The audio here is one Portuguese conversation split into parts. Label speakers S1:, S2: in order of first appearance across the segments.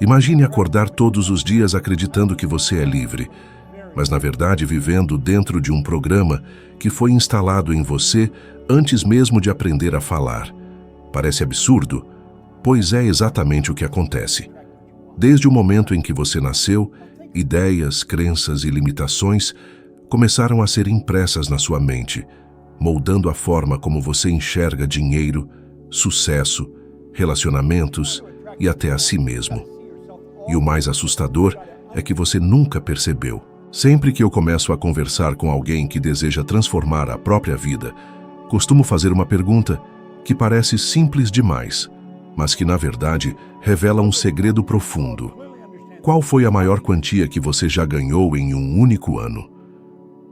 S1: Imagine acordar todos os dias acreditando que você é livre, mas na verdade vivendo dentro de um programa que foi instalado em você antes mesmo de aprender a falar. Parece absurdo, pois é exatamente o que acontece. Desde o momento em que você nasceu, ideias, crenças e limitações começaram a ser impressas na sua mente, moldando a forma como você enxerga dinheiro, sucesso, relacionamentos e até a si mesmo. E o mais assustador é que você nunca percebeu. Sempre que eu começo a conversar com alguém que deseja transformar a própria vida, costumo fazer uma pergunta que parece simples demais, mas que na verdade revela um segredo profundo. Qual foi a maior quantia que você já ganhou em um único ano?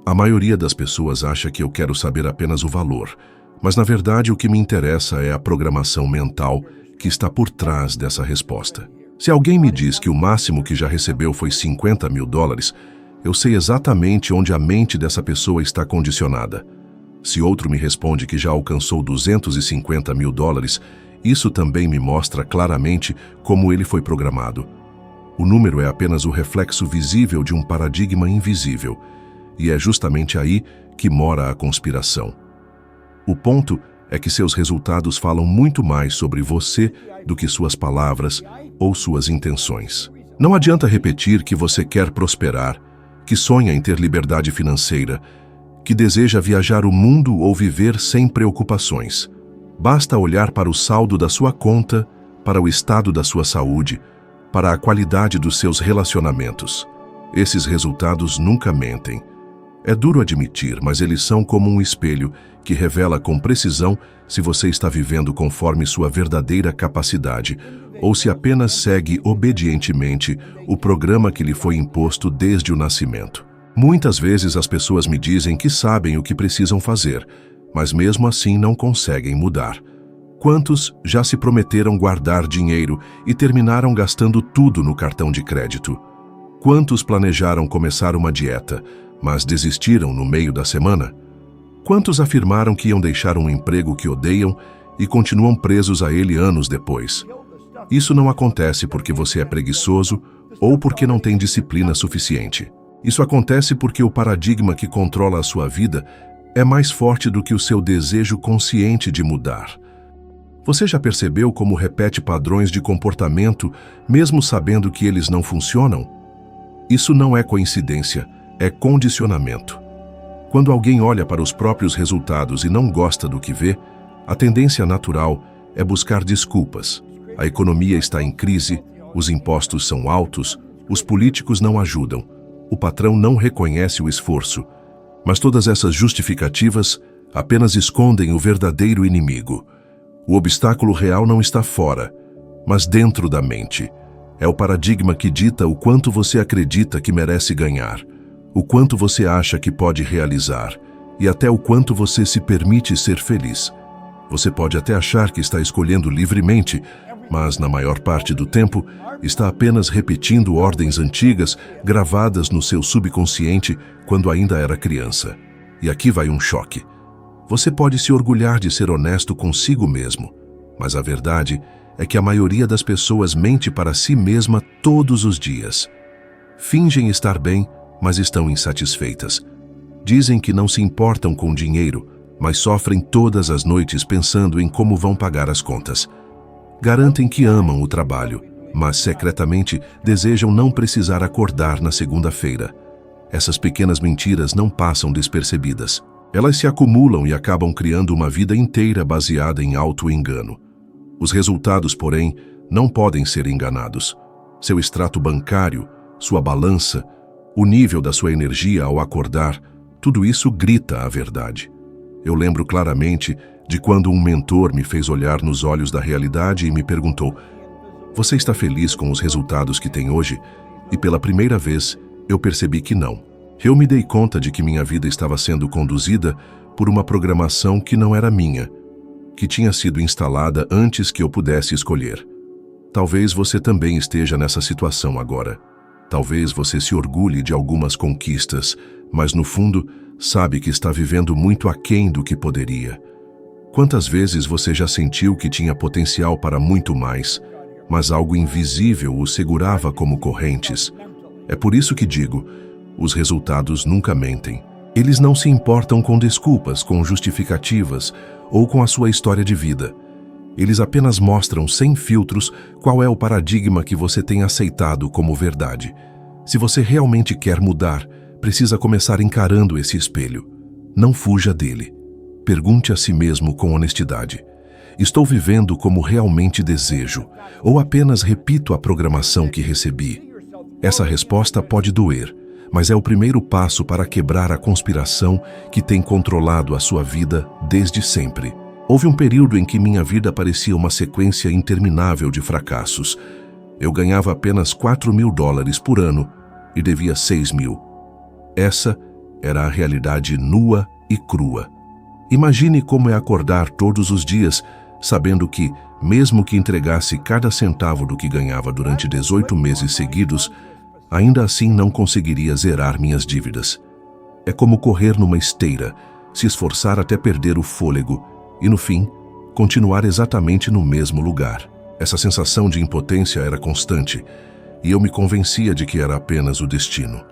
S1: A maioria das pessoas acha que eu quero saber apenas o valor, mas na verdade o que me interessa é a programação mental que está por trás dessa resposta. Se alguém me diz que o máximo que já recebeu foi $50 mil, eu sei exatamente onde a mente dessa pessoa está condicionada. Se outro me responde que já alcançou $250 mil, isso também me mostra claramente como ele foi programado. O número é apenas o reflexo visível de um paradigma invisível, e é justamente aí que mora a conspiração. O ponto é que seus resultados falam muito mais sobre você do que suas palavras ou suas intenções. Não adianta repetir que você quer prosperar, que sonha em ter liberdade financeira, que deseja viajar o mundo ou viver sem preocupações. Basta olhar para o saldo da sua conta, para o estado da sua saúde, para a qualidade dos seus relacionamentos. Esses resultados nunca mentem. É duro admitir, mas eles são como um espelho que revela com precisão se você está vivendo conforme sua verdadeira capacidade ou se apenas segue obedientemente o programa que lhe foi imposto desde o nascimento. Muitas vezes as pessoas me dizem que sabem o que precisam fazer, mas mesmo assim não conseguem mudar. Quantos já se prometeram guardar dinheiro e terminaram gastando tudo no cartão de crédito? Quantos planejaram começar uma dieta, mas desistiram no meio da semana? Quantos afirmaram que iam deixar um emprego que odeiam e continuam presos a ele anos depois? Isso não acontece porque você é preguiçoso ou porque não tem disciplina suficiente. Isso acontece porque o paradigma que controla a sua vida é mais forte do que o seu desejo consciente de mudar. Você já percebeu como repete padrões de comportamento, mesmo sabendo que eles não funcionam? Isso não é coincidência, é condicionamento. Quando alguém olha para os próprios resultados e não gosta do que vê, a tendência natural é buscar desculpas. A economia está em crise, os impostos são altos, os políticos não ajudam, o patrão não reconhece o esforço. Mas todas essas justificativas apenas escondem o verdadeiro inimigo. O obstáculo real não está fora, mas dentro da mente. É o paradigma que dita o quanto você acredita que merece ganhar, o quanto você acha que pode realizar e até o quanto você se permite ser feliz. Você pode até achar que está escolhendo livremente, mas na maior parte do tempo está apenas repetindo ordens antigas gravadas no seu subconsciente quando ainda era criança. E aqui vai um choque. Você pode se orgulhar de ser honesto consigo mesmo, mas a verdade é que a maioria das pessoas mente para si mesma todos os dias. Fingem estar bem, mas estão insatisfeitas. Dizem que não se importam com dinheiro, mas sofrem todas as noites pensando em como vão pagar as contas. Garantem que amam o trabalho, mas secretamente desejam não precisar acordar na segunda-feira. Essas pequenas mentiras não passam despercebidas. Elas se acumulam e acabam criando uma vida inteira baseada em auto-engano. Os resultados, porém, não podem ser enganados. Seu extrato bancário, sua balança, o nível da sua energia ao acordar, tudo isso grita a verdade. Eu lembro claramente de quando um mentor me fez olhar nos olhos da realidade e me perguntou: "Você está feliz com os resultados que tem hoje?" E pela primeira vez, eu percebi que não. Eu me dei conta de que minha vida estava sendo conduzida por uma programação que não era minha, que tinha sido instalada antes que eu pudesse escolher. Talvez você também esteja nessa situação agora. Talvez você se orgulhe de algumas conquistas, mas no fundo sabe que está vivendo muito aquém do que poderia. Quantas vezes você já sentiu que tinha potencial para muito mais, mas algo invisível o segurava como correntes. É por isso que digo, os resultados nunca mentem. Eles não se importam com desculpas, com justificativas ou com a sua história de vida. Eles apenas mostram sem filtros qual é o paradigma que você tem aceitado como verdade. Se você realmente quer mudar, precisa começar encarando esse espelho. Não fuja dele. Pergunte a si mesmo com honestidade: estou vivendo como realmente desejo, ou apenas repito a programação que recebi? Essa resposta pode doer, mas é o primeiro passo para quebrar a conspiração que tem controlado a sua vida desde sempre. Houve um período em que minha vida parecia uma sequência interminável de fracassos. Eu ganhava apenas $4.000 por ano e devia 6.000. Essa era a realidade nua e crua. Imagine como é acordar todos os dias sabendo que, mesmo que entregasse cada centavo do que ganhava durante 18 meses seguidos, ainda assim não conseguiria zerar minhas dívidas. É como correr numa esteira, se esforçar até perder o fôlego e, no fim, continuar exatamente no mesmo lugar. Essa sensação de impotência era constante e eu me convencia de que era apenas o destino.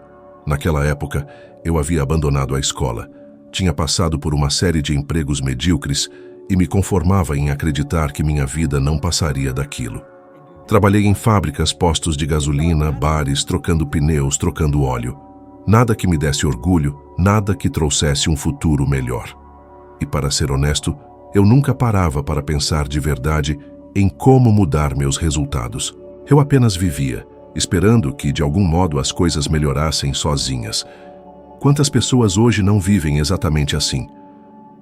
S1: Naquela época, eu havia abandonado a escola, tinha passado por uma série de empregos medíocres e me conformava em acreditar que minha vida não passaria daquilo. Trabalhei em fábricas, postos de gasolina, bares, trocando pneus, trocando óleo. Nada que me desse orgulho, nada que trouxesse um futuro melhor. E para ser honesto, eu nunca parava para pensar de verdade em como mudar meus resultados. Eu apenas vivia, esperando que de algum modo as coisas melhorassem sozinhas. Quantas pessoas hoje não vivem exatamente assim?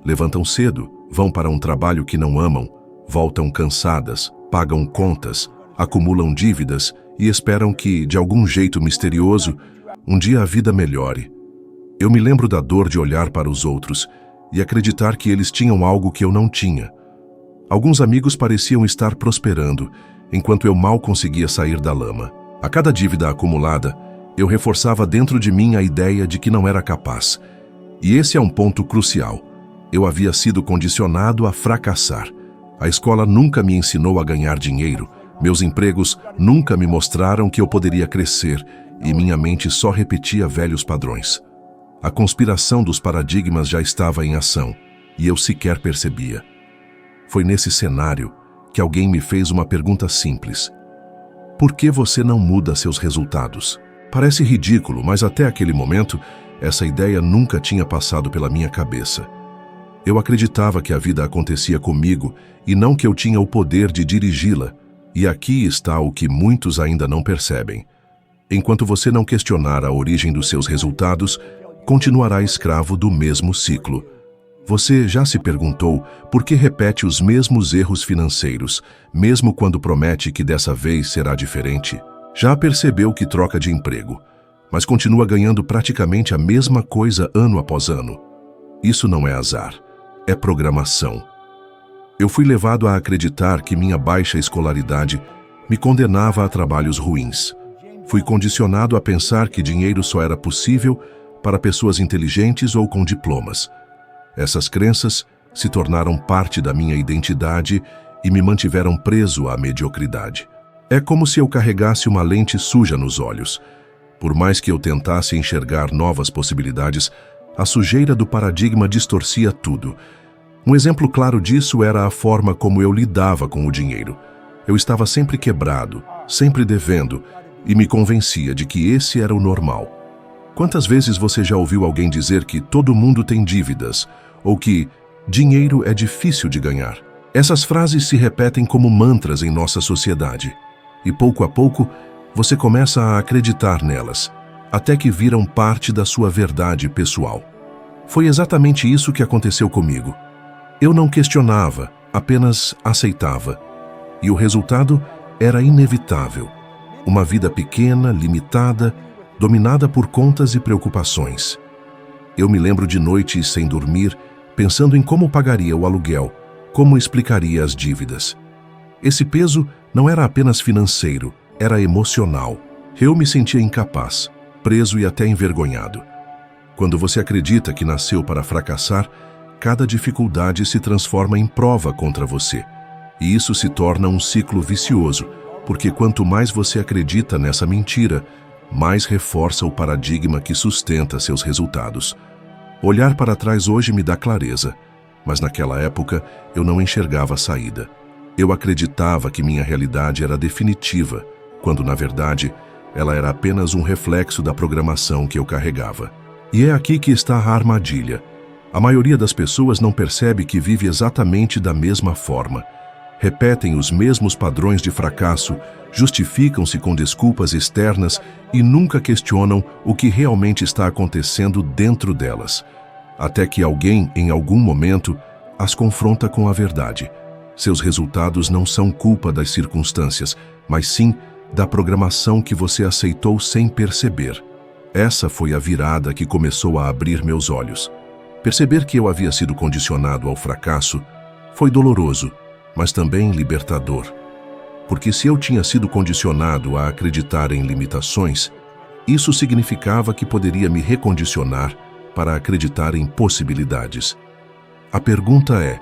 S1: Levantam cedo, vão para um trabalho que não amam, voltam cansadas, pagam contas, acumulam dívidas e esperam que, de algum jeito misterioso, um dia a vida melhore. Eu me lembro da dor de olhar para os outros e acreditar que eles tinham algo que eu não tinha. Alguns amigos pareciam estar prosperando, enquanto eu mal conseguia sair da lama. A cada dívida acumulada, eu reforçava dentro de mim a ideia de que não era capaz. E esse é um ponto crucial. Eu havia sido condicionado a fracassar. A escola nunca me ensinou a ganhar dinheiro, meus empregos nunca me mostraram que eu poderia crescer e minha mente só repetia velhos padrões. A conspiração dos paradigmas já estava em ação e eu sequer percebia. Foi nesse cenário que alguém me fez uma pergunta simples: por que você não muda seus resultados? Parece ridículo, mas até aquele momento, essa ideia nunca tinha passado pela minha cabeça. Eu acreditava que a vida acontecia comigo e não que eu tinha o poder de dirigi-la. E aqui está o que muitos ainda não percebem. Enquanto você não questionar a origem dos seus resultados, continuará escravo do mesmo ciclo. Você já se perguntou por que repete os mesmos erros financeiros, mesmo quando promete que dessa vez será diferente? Já percebeu que troca de emprego, mas continua ganhando praticamente a mesma coisa ano após ano? Isso não é azar, é programação. Eu fui levado a acreditar que minha baixa escolaridade me condenava a trabalhos ruins. Fui condicionado a pensar que dinheiro só era possível para pessoas inteligentes ou com diplomas. Essas crenças se tornaram parte da minha identidade e me mantiveram preso à mediocridade. É como se eu carregasse uma lente suja nos olhos. Por mais que eu tentasse enxergar novas possibilidades, a sujeira do paradigma distorcia tudo. Um exemplo claro disso era a forma como eu lidava com o dinheiro. Eu estava sempre quebrado, sempre devendo, e me convencia de que esse era o normal. Quantas vezes você já ouviu alguém dizer que todo mundo tem dívidas, ou que dinheiro é difícil de ganhar? Essas frases se repetem como mantras em nossa sociedade, e pouco a pouco você começa a acreditar nelas, até que viram parte da sua verdade pessoal. Foi exatamente isso que aconteceu comigo. Eu não questionava, apenas aceitava. E o resultado era inevitável. Uma vida pequena, limitada, dominada por contas e preocupações. Eu me lembro de noites sem dormir, pensando em como pagaria o aluguel, como explicaria as dívidas. Esse peso não era apenas financeiro, era emocional. Eu me sentia incapaz, preso e até envergonhado. Quando você acredita que nasceu para fracassar, cada dificuldade se transforma em prova contra você. E isso se torna um ciclo vicioso, Porque quanto mais você acredita nessa mentira, mais reforça o paradigma que sustenta seus resultados. Olhar para trás hoje me dá clareza, mas naquela época eu não enxergava a saída. Eu acreditava que minha realidade era definitiva, quando na verdade ela era apenas um reflexo da programação que eu carregava. E é aqui que está a armadilha. A maioria das pessoas não percebe que vive exatamente da mesma forma. Repetem os mesmos padrões de fracasso, justificam-se com desculpas externas e nunca questionam o que realmente está acontecendo dentro delas. Até que alguém, em algum momento, as confronta com a verdade. Seus resultados não são culpa das circunstâncias, mas sim da programação que você aceitou sem perceber. Essa foi a virada que começou a abrir meus olhos. Perceber que eu havia sido condicionado ao fracasso foi doloroso, mas também libertador. Porque se eu tinha sido condicionado a acreditar em limitações, isso significava que poderia me recondicionar para acreditar em possibilidades. A pergunta é: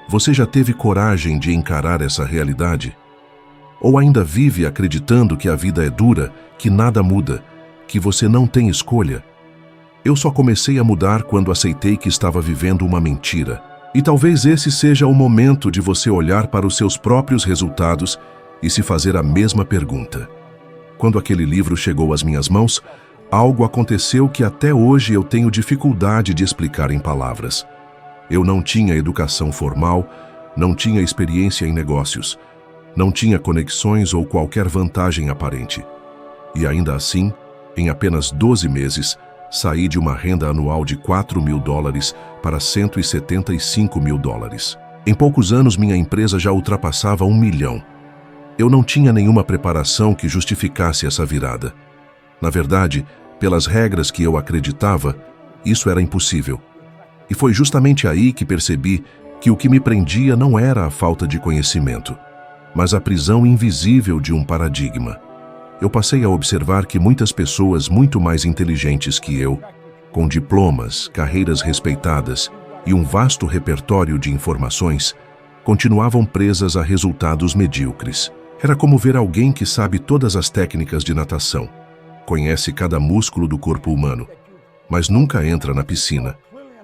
S1: você já teve coragem de encarar essa realidade? Ou ainda vive acreditando que a vida é dura, que nada muda, que você não tem escolha? Eu só comecei a mudar quando aceitei que estava vivendo uma mentira. E talvez esse seja o momento de você olhar para os seus próprios resultados e se fazer a mesma pergunta. Quando aquele livro chegou às minhas mãos, algo aconteceu que até hoje eu tenho dificuldade de explicar em palavras. Eu não tinha educação formal, não tinha experiência em negócios, não tinha conexões ou qualquer vantagem aparente. E ainda assim, em apenas 12 meses, saí de uma renda anual de $4.000 para $175.000. Em poucos anos, minha empresa já ultrapassava 1 milhão. Eu não tinha nenhuma preparação que justificasse essa virada. Na verdade, pelas regras que eu acreditava, isso era impossível. E foi justamente aí que percebi que o que me prendia não era a falta de conhecimento, mas a prisão invisível de um paradigma. Eu passei a observar que muitas pessoas muito mais inteligentes que eu, com diplomas, carreiras respeitadas e um vasto repertório de informações, continuavam presas a resultados medíocres. Era como ver alguém que sabe todas as técnicas de natação, conhece cada músculo do corpo humano, mas nunca entra na piscina.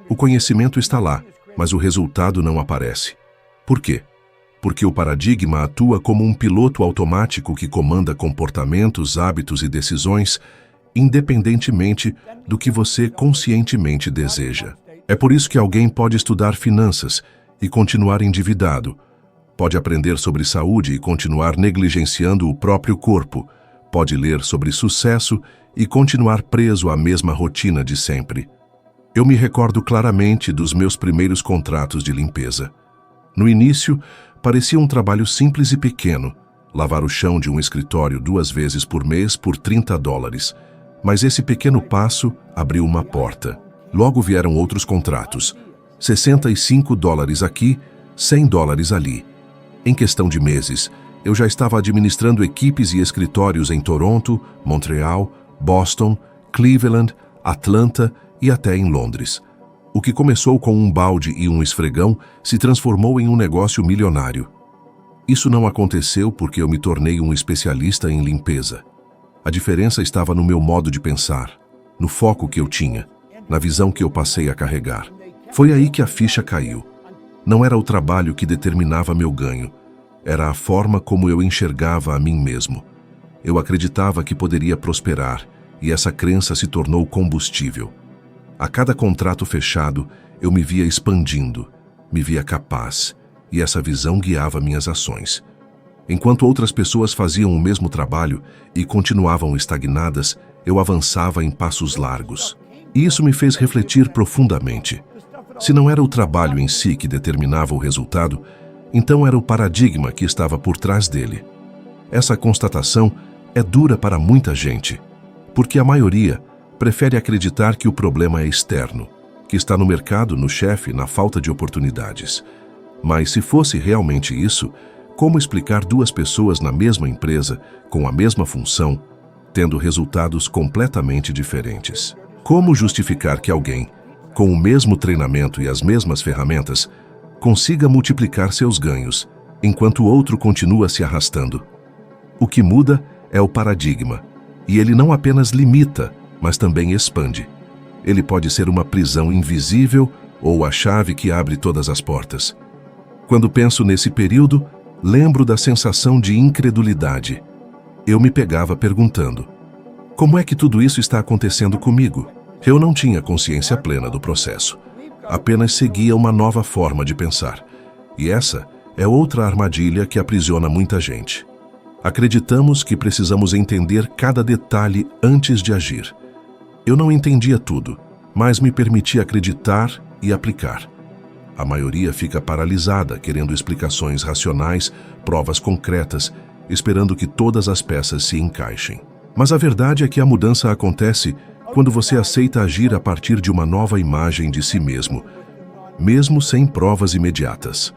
S1: O conhecimento está lá, mas o resultado não aparece. Por quê? Porque o paradigma atua como um piloto automático que comanda comportamentos, hábitos e decisões, independentemente do que você conscientemente deseja. É por isso que alguém pode estudar finanças e continuar endividado, pode aprender sobre saúde e continuar negligenciando o próprio corpo, pode ler sobre sucesso e continuar preso à mesma rotina de sempre. Eu me recordo claramente dos meus primeiros contratos de limpeza. No início, parecia um trabalho simples e pequeno, lavar o chão de um escritório 2 vezes por mês por $30. Mas esse pequeno passo abriu uma porta. Logo vieram outros contratos, $65 aqui, $100 ali. Em questão de meses, eu já estava administrando equipes e escritórios em Toronto, Montreal, Boston, Cleveland, Atlanta e até em Londres. O que começou com um balde e um esfregão se transformou em um negócio milionário. Isso não aconteceu porque eu me tornei um especialista em limpeza. A diferença estava no meu modo de pensar, no foco que eu tinha, na visão que eu passei a carregar. Foi aí que a ficha caiu. Não era o trabalho que determinava meu ganho, era a forma como eu enxergava a mim mesmo. Eu acreditava que poderia prosperar, e essa crença se tornou combustível. A cada contrato fechado, eu me via expandindo, me via capaz, e essa visão guiava minhas ações. Enquanto outras pessoas faziam o mesmo trabalho e continuavam estagnadas, eu avançava em passos largos. E isso me fez refletir profundamente. Se não era o trabalho em si que determinava o resultado, então era o paradigma que estava por trás dele. Essa constatação é dura para muita gente, porque a maioria prefere acreditar que o problema é externo, que está no mercado, no chefe, na falta de oportunidades. Mas se fosse realmente isso, como explicar 2 pessoas na mesma empresa, com a mesma função, tendo resultados completamente diferentes? Como justificar que alguém, com o mesmo treinamento e as mesmas ferramentas, consiga multiplicar seus ganhos, enquanto o outro continua se arrastando? O que muda é o paradigma, e ele não apenas limita, mas também expande. Ele pode ser uma prisão invisível ou a chave que abre todas as portas. Quando penso nesse período, lembro da sensação de incredulidade. Eu me pegava perguntando: como é que tudo isso está acontecendo comigo? Eu não tinha consciência plena do processo. Apenas seguia uma nova forma de pensar. E essa é outra armadilha que aprisiona muita gente. Acreditamos que precisamos entender cada detalhe antes de agir. Eu não entendia tudo, mas me permiti acreditar e aplicar. A maioria fica paralisada, querendo explicações racionais, provas concretas, esperando que todas as peças se encaixem. Mas a verdade é que a mudança acontece quando você aceita agir a partir de uma nova imagem de si mesmo, mesmo sem provas imediatas.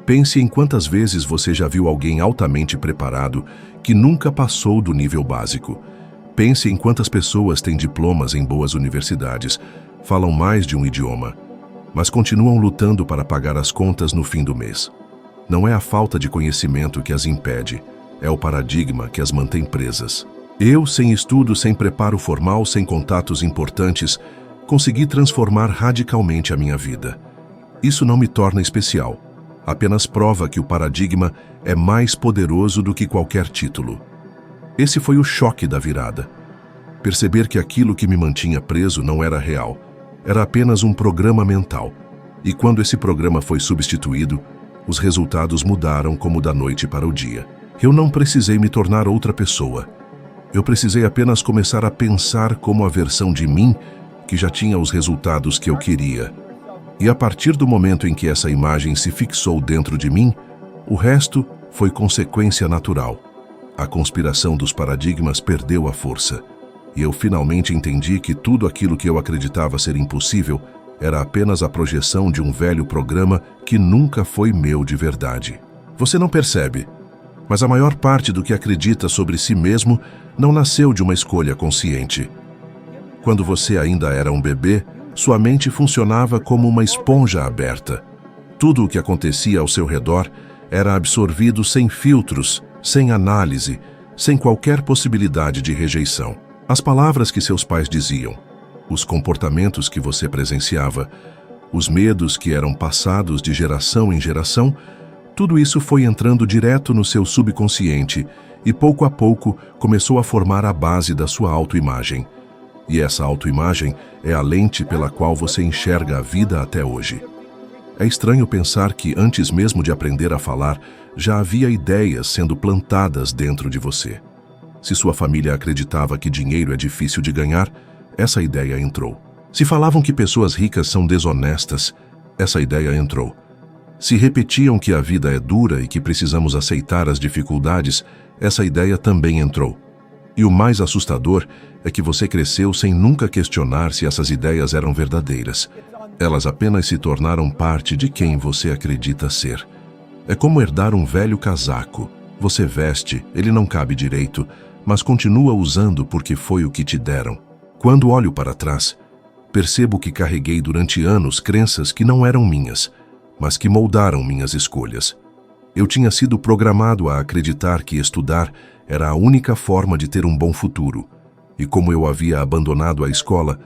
S1: Pense em quantas vezes você já viu alguém altamente preparado que nunca passou do nível básico. Pense em quantas pessoas têm diplomas em boas universidades, falam mais de um idioma, mas continuam lutando para pagar as contas no fim do mês. Não é a falta de conhecimento que as impede, é o paradigma que as mantém presas. Eu, sem estudo, sem preparo formal, sem contatos importantes, consegui transformar radicalmente a minha vida. Isso não me torna especial, apenas prova que o paradigma é mais poderoso do que qualquer título. Esse foi o choque da virada. Perceber que aquilo que me mantinha preso não era real, era apenas um programa mental. E quando esse programa foi substituído, os resultados mudaram como da noite para o dia. Eu não precisei me tornar outra pessoa. Eu precisei apenas começar a pensar como a versão de mim que já tinha os resultados que eu queria. E a partir do momento em que essa imagem se fixou dentro de mim, o resto foi consequência natural. A conspiração dos paradigmas perdeu a força. E eu finalmente entendi que tudo aquilo que eu acreditava ser impossível era apenas a projeção de um velho programa que nunca foi meu de verdade. Você não percebe, mas a maior parte do que acredita sobre si mesmo não nasceu de uma escolha consciente. Quando você ainda era um bebê, sua mente funcionava como uma esponja aberta. Tudo o que acontecia ao seu redor era absorvido sem filtros, sem análise, sem qualquer possibilidade de rejeição. As palavras que seus pais diziam, os comportamentos que você presenciava, os medos que eram passados de geração em geração, tudo isso foi entrando direto no seu subconsciente e pouco a pouco começou a formar a base da sua autoimagem. E essa autoimagem é a lente pela qual você enxerga a vida até hoje. É estranho pensar que antes mesmo de aprender a falar, já havia ideias sendo plantadas dentro de você. Se sua família acreditava que dinheiro é difícil de ganhar, essa ideia entrou. Se falavam que pessoas ricas são desonestas, essa ideia entrou. Se repetiam que a vida é dura e que precisamos aceitar as dificuldades, essa ideia também entrou. E o mais assustador é que você cresceu sem nunca questionar se essas ideias eram verdadeiras. Elas apenas se tornaram parte de quem você acredita ser. É como herdar um velho casaco. Você veste, ele não cabe direito, mas continua usando porque foi o que te deram. Quando olho para trás, percebo que carreguei durante anos crenças que não eram minhas, mas que moldaram minhas escolhas. Eu tinha sido programado a acreditar que estudar era a única forma de ter um bom futuro, e como eu havia abandonado a escola,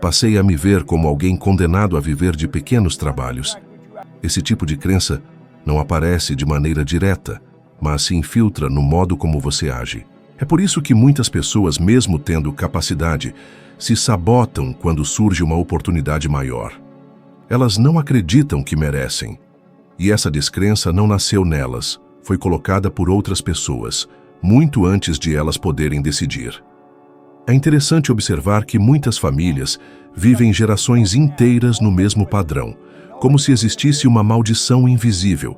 S1: passei a me ver como alguém condenado a viver de pequenos trabalhos. Esse tipo de crença não aparece de maneira direta, mas se infiltra no modo como você age. É por isso que muitas pessoas, mesmo tendo capacidade, se sabotam quando surge uma oportunidade maior. Elas não acreditam que merecem. E essa descrença não nasceu nelas, foi colocada por outras pessoas, muito antes de elas poderem decidir. É interessante observar que muitas famílias vivem gerações inteiras no mesmo padrão, como se existisse uma maldição invisível.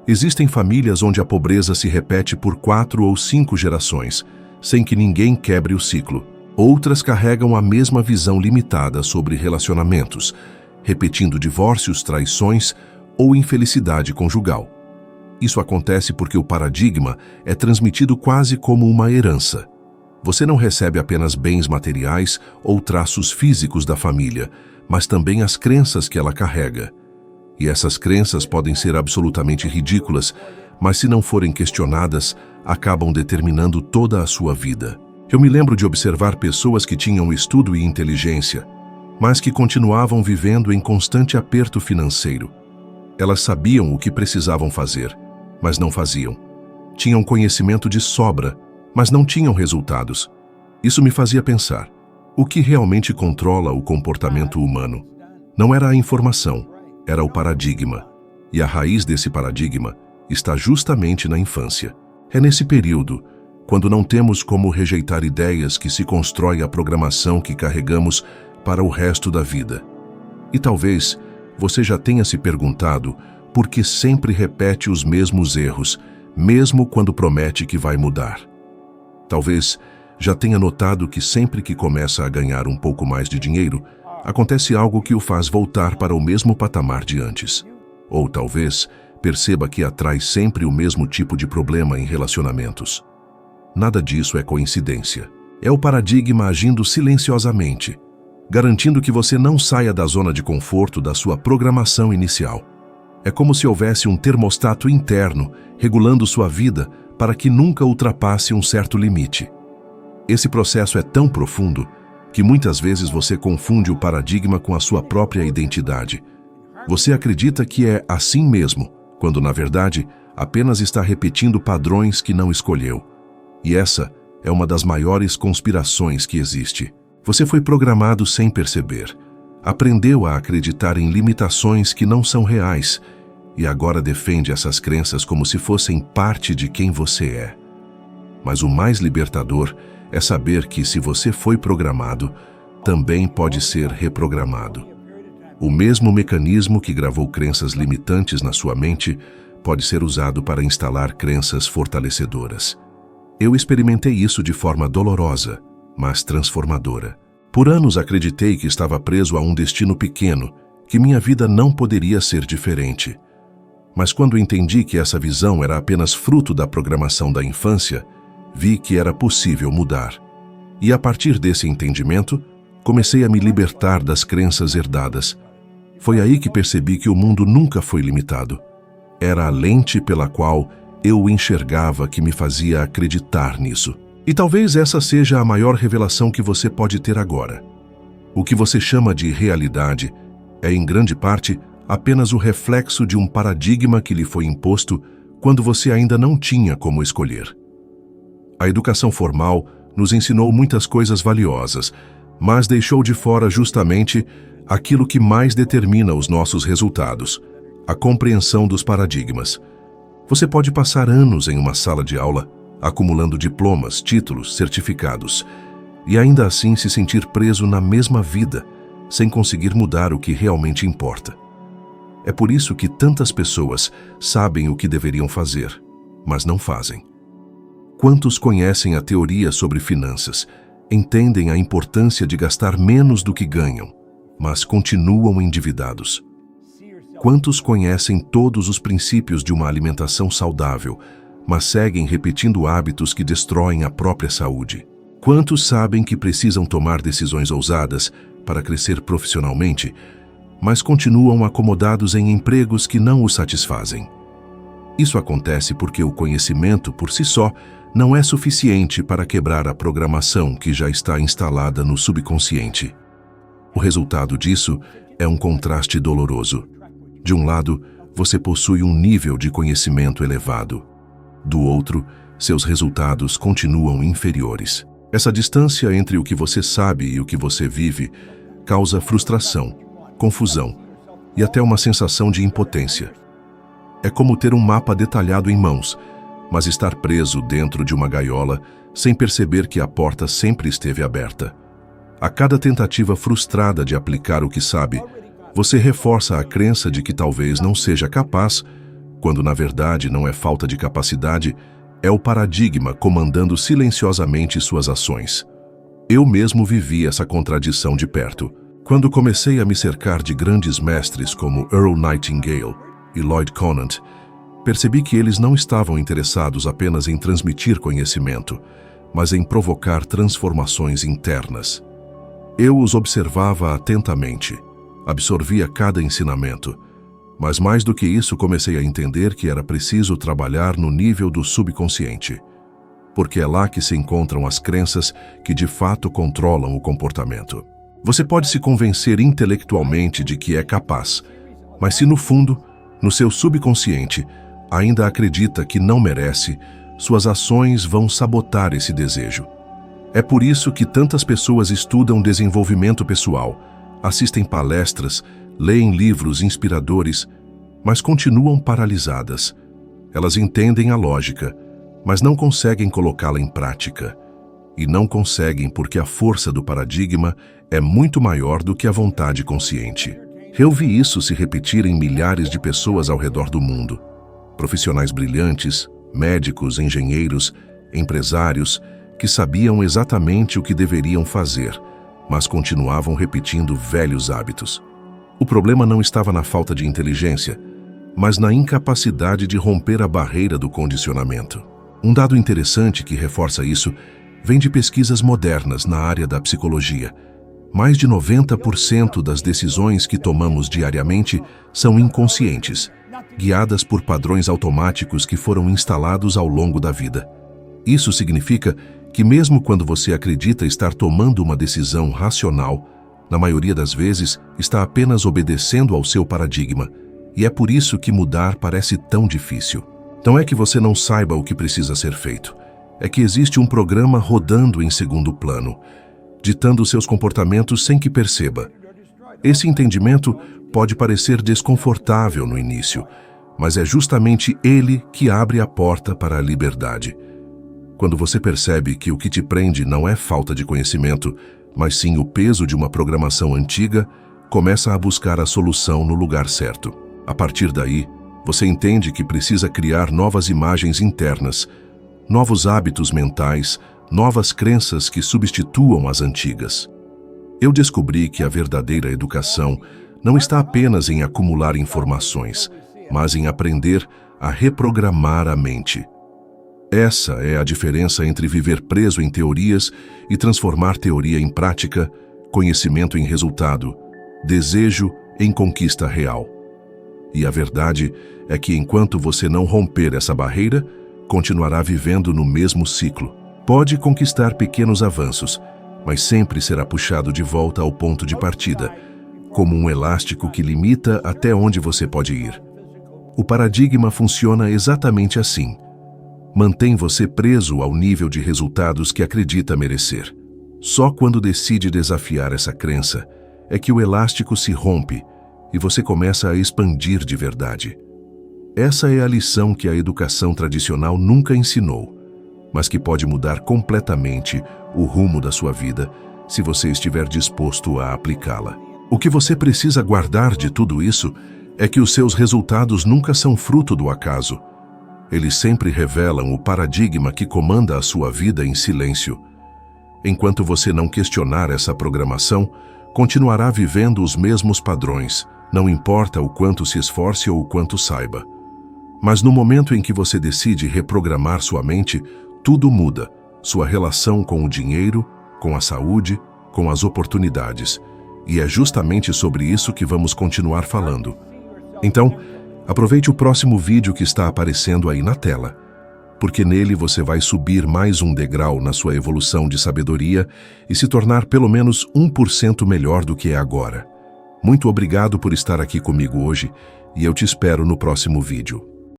S1: Existem famílias onde a pobreza se repete por 4 ou 5 gerações, sem que ninguém quebre o ciclo. Outras carregam a mesma visão limitada sobre relacionamentos, repetindo divórcios, traições ou infelicidade conjugal. Isso acontece porque o paradigma é transmitido quase como uma herança. Você não recebe apenas bens materiais ou traços físicos da família, mas também as crenças que ela carrega. E essas crenças podem ser absolutamente ridículas, mas se não forem questionadas, acabam determinando toda a sua vida. Eu me lembro de observar pessoas que tinham estudo e inteligência, mas que continuavam vivendo em constante aperto financeiro. Elas sabiam o que precisavam fazer, mas não faziam. Tinham conhecimento de sobra, mas não tinham resultados. Isso me fazia pensar: o que realmente controla o comportamento humano? Não era a informação, era o paradigma. E a raiz desse paradigma está justamente na infância. É nesse período, quando não temos como rejeitar ideias, que se constrói a programação que carregamos para o resto da vida. E talvez você já tenha se perguntado por que sempre repete os mesmos erros, mesmo quando promete que vai mudar. Talvez já tenha notado que sempre que começa a ganhar um pouco mais de dinheiro, acontece algo que o faz voltar para o mesmo patamar de antes. Ou talvez perceba que atrai sempre o mesmo tipo de problema em relacionamentos. Nada disso é coincidência. É o paradigma agindo silenciosamente, garantindo que você não saia da zona de conforto da sua programação inicial. É como se houvesse um termostato interno regulando sua vida para que nunca ultrapasse um certo limite. Esse processo é tão profundo que muitas vezes você confunde o paradigma com a sua própria identidade. Você acredita que é assim mesmo, quando na verdade apenas está repetindo padrões que não escolheu. E essa é uma das maiores conspirações que existe. Você foi programado sem perceber. Aprendeu a acreditar em limitações que não são reais e agora defende essas crenças como se fossem parte de quem você é. Mas o mais libertador é saber que, se você foi programado, também pode ser reprogramado. O mesmo mecanismo que gravou crenças limitantes na sua mente pode ser usado para instalar crenças fortalecedoras. Eu experimentei isso de forma dolorosa, mas transformadora. Por anos acreditei que estava preso a um destino pequeno, que minha vida não poderia ser diferente. Mas quando entendi que essa visão era apenas fruto da programação da infância, vi que era possível mudar. E a partir desse entendimento, comecei a me libertar das crenças herdadas. Foi aí que percebi que o mundo nunca foi limitado. Era a lente pela qual eu o enxergava que me fazia acreditar nisso. E talvez essa seja a maior revelação que você pode ter agora. O que você chama de realidade é, em grande parte, apenas o reflexo de um paradigma que lhe foi imposto quando você ainda não tinha como escolher. A educação formal nos ensinou muitas coisas valiosas, mas deixou de fora justamente aquilo que mais determina os nossos resultados: a compreensão dos paradigmas. Você pode passar anos em uma sala de aula, acumulando diplomas, títulos, certificados, e ainda assim se sentir preso na mesma vida, sem conseguir mudar o que realmente importa. É por isso que tantas pessoas sabem o que deveriam fazer, mas não fazem. Quantos conhecem a teoria sobre finanças, entendem a importância de gastar menos do que ganham, mas continuam endividados? Quantos conhecem todos os princípios de uma alimentação saudável, mas seguem repetindo hábitos que destroem a própria saúde? Quantos sabem que precisam tomar decisões ousadas para crescer profissionalmente, mas continuam acomodados em empregos que não os satisfazem? Isso acontece porque o conhecimento, por si só, não é suficiente para quebrar a programação que já está instalada no subconsciente. O resultado disso é um contraste doloroso. De um lado, você possui um nível de conhecimento elevado. Do outro, seus resultados continuam inferiores. Essa distância entre o que você sabe e o que você vive causa frustração, confusão e até uma sensação de impotência. É como ter um mapa detalhado em mãos, mas estar preso dentro de uma gaiola sem perceber que a porta sempre esteve aberta. A cada tentativa frustrada de aplicar o que sabe, você reforça a crença de que talvez não seja capaz, quando na verdade não é falta de capacidade, é o paradigma comandando silenciosamente suas ações. Eu mesmo vivi essa contradição de perto. Quando comecei a me cercar de grandes mestres como Earl Nightingale e Lloyd Conant, percebi que eles não estavam interessados apenas em transmitir conhecimento, mas em provocar transformações internas. Eu os observava atentamente, absorvia cada ensinamento, mas mais do que isso comecei a entender que era preciso trabalhar no nível do subconsciente. porque é lá que se encontram as crenças que de fato controlam o comportamento. Você pode se convencer intelectualmente de que é capaz, mas se no fundo, no seu subconsciente, ainda acredita que não merece, suas ações vão sabotar esse desejo. É por isso que tantas pessoas estudam desenvolvimento pessoal, assistem palestras, leem livros inspiradores, mas continuam paralisadas. Elas entendem a lógica, mas não conseguem colocá-la em prática. E não conseguem porque a força do paradigma é muito maior do que a vontade consciente. Eu vi isso se repetir em milhares de pessoas ao redor do mundo. Profissionais brilhantes, médicos, engenheiros, empresários, que sabiam exatamente o que deveriam fazer, mas continuavam repetindo velhos hábitos. O problema não estava na falta de inteligência, mas na incapacidade de romper a barreira do condicionamento. Um dado interessante que reforça isso vem de pesquisas modernas na área da psicologia. Mais de 90% das decisões que tomamos diariamente são inconscientes, guiadas por padrões automáticos que foram instalados ao longo da vida. Isso significa que mesmo quando você acredita estar tomando uma decisão racional, na maioria das vezes está apenas obedecendo ao seu paradigma, e é por isso que mudar parece tão difícil. Não é que você não saiba o que precisa ser feito, é que existe um programa rodando em segundo plano, ditando seus comportamentos sem que perceba. Esse entendimento pode parecer desconfortável no início, mas é justamente ele que abre a porta para a liberdade. Quando você percebe que o que te prende não é falta de conhecimento, mas sim o peso de uma programação antiga, começa a buscar a solução no lugar certo. A partir daí, você entende que precisa criar novas imagens internas, novos hábitos mentais, novas crenças que substituam as antigas. Eu descobri que a verdadeira educação não está apenas em acumular informações, mas em aprender a reprogramar a mente. Essa é a diferença entre viver preso em teorias e transformar teoria em prática, conhecimento em resultado, desejo em conquista real. E a verdade é que enquanto você não romper essa barreira, continuará vivendo no mesmo ciclo. Pode conquistar pequenos avanços, mas sempre será puxado de volta ao ponto de partida, como um elástico que limita até onde você pode ir. O paradigma funciona exatamente assim. Mantém você preso ao nível de resultados que acredita merecer. Só quando decide desafiar essa crença é que o elástico se rompe e você começa a expandir de verdade. Essa é a lição que a educação tradicional nunca ensinou, mas que pode mudar completamente o rumo da sua vida se você estiver disposto a aplicá-la. O que você precisa guardar de tudo isso é que os seus resultados nunca são fruto do acaso. Eles sempre revelam o paradigma que comanda a sua vida em silêncio. Enquanto você não questionar essa programação, continuará vivendo os mesmos padrões, não importa o quanto se esforce ou o quanto saiba. Mas no momento em que você decide reprogramar sua mente, tudo muda. Sua relação com o dinheiro, com a saúde, com as oportunidades. E é justamente sobre isso que vamos continuar falando. Então, aproveite o próximo vídeo que está aparecendo aí na tela, porque nele você vai subir mais um degrau na sua evolução de sabedoria e se tornar pelo menos 1% melhor do que é agora. Muito obrigado por estar aqui comigo hoje e eu te espero no próximo vídeo.